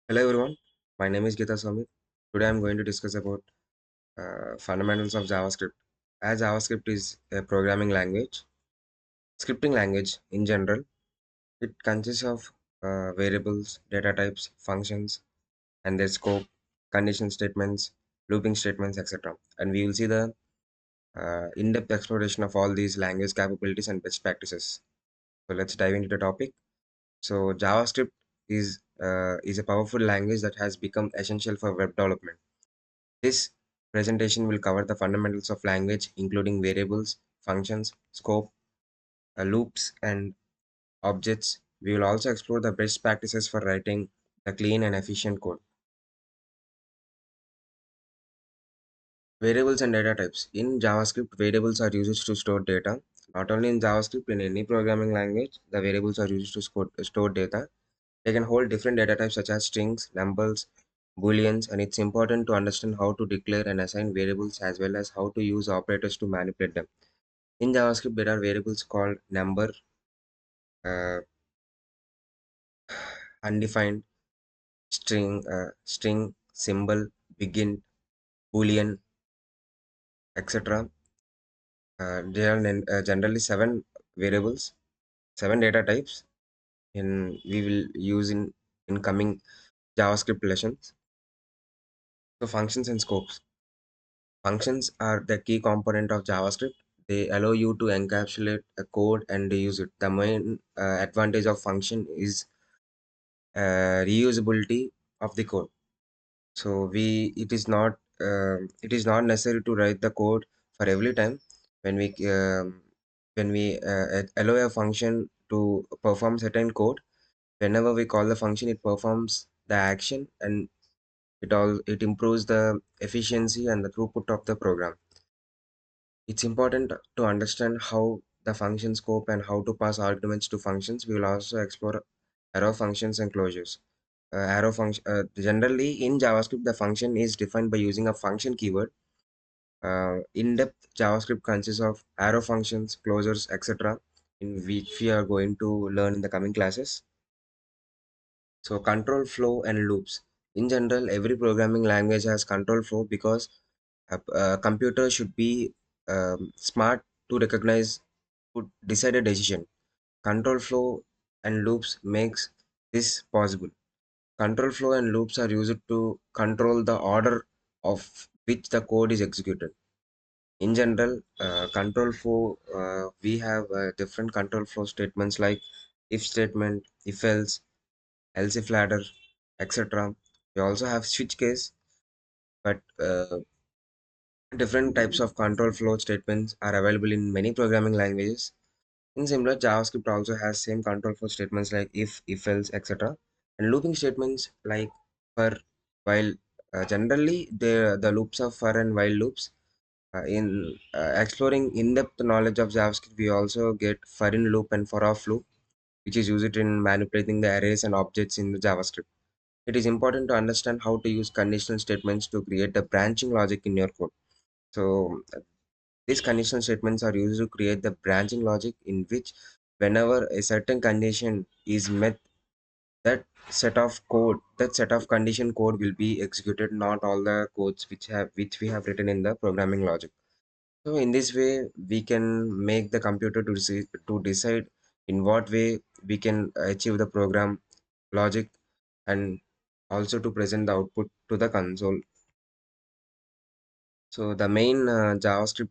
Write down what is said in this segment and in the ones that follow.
Hello everyone, my name is Gita Samit. Today I'm going to discuss about fundamentals of JavaScript. As JavaScript is a programming language, scripting language in general, it consists of variables, data types, functions, and their scope, condition statements, looping statements, etc. And we will see the in-depth exploration of all these language capabilities and best practices. So let's dive into the topic. So JavaScript is a powerful language that has become essential for web development. This presentation will cover the fundamentals of language, including variables, functions, scope, loops, and objects. We will also explore the best practices for writing the clean and efficient code. Variables and data types. In JavaScript, variables are used to store data. Not only in JavaScript, in any programming language, the variables are used to store data. They can hold different data types such as strings, numbers, booleans, and it's important to understand how to declare and assign variables as well as how to use operators to manipulate them. In JavaScript, there are variables called number, uh, undefined, string, symbol, begin, boolean, etc. There are generally seven variables, seven data types, and we will use in coming JavaScript lessons. So functions and scopes. Functions are the key component of JavaScript. They allow you to encapsulate a code and use it. The main advantage of function is reusability of the code. So it is not necessary to write the code for every time. When we allow a function to perform certain code, whenever we call the function, it performs the action, and it improves the efficiency and the throughput of the program. It's important to understand how the function scope and how to pass arguments to functions. We will also explore arrow functions and closures. Arrow function generally in JavaScript, the function is defined by using a function keyword. In-depth JavaScript consists of arrow functions, closures, etc., in which we are going to learn in the coming classes. So control flow and loops. In general, every programming language has control flow because a computer should be smart to recognize, to decide a decision. Control flow and loops makes this possible. Control flow and loops are used to control the order of which the code is executed. In general, control flow, we have different control flow statements like if statement, if else if ladder, etc. We also have switch case, but different types of control flow statements are available in many programming languages. In similar, JavaScript also has same control flow statements like if else, etc. And looping statements like for, while. Generally, the loops of for and while loops. In exploring in-depth knowledge of JavaScript, we also get for in loop and for off loop, which is used in manipulating the arrays and objects in the JavaScript. It is important to understand how to use conditional statements to create the branching logic in your code. So these conditional statements are used to create the branching logic in which whenever a certain condition is met, that set of condition code will be executed, not all the codes which we have written in the programming logic. So in this way, we can make the computer to decide in what way we can achieve the program logic, and also to present the output to the console. So the main JavaScript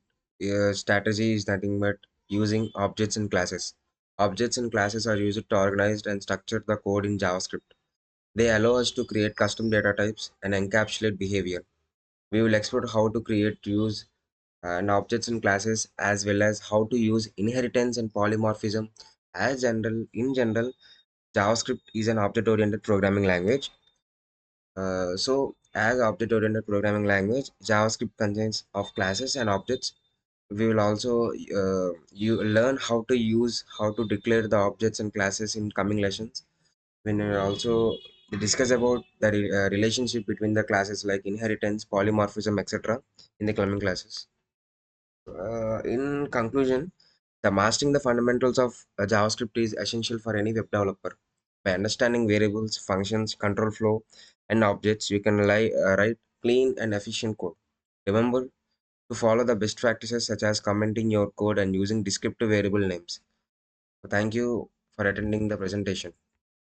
strategy is nothing but using objects and classes. Objects and classes are used to organize and structure the code in JavaScript. They allow us to create custom data types and encapsulate behavior. We will explore how to create, use, and objects and classes, as well as how to use inheritance and polymorphism. In general, JavaScript is an object-oriented programming language. As object-oriented programming language, JavaScript contains of classes and objects. We will also you learn how to declare the objects and classes in coming lessons. When we also discuss about the relationship between the classes like inheritance, polymorphism, etc. in the coming classes. In conclusion, the mastering the fundamentals of JavaScript is essential for any web developer. By understanding variables, functions, control flow, and objects, you can write clean and efficient code. Remember to follow the best practices such as commenting your code and using descriptive variable names. So thank you for attending the presentation.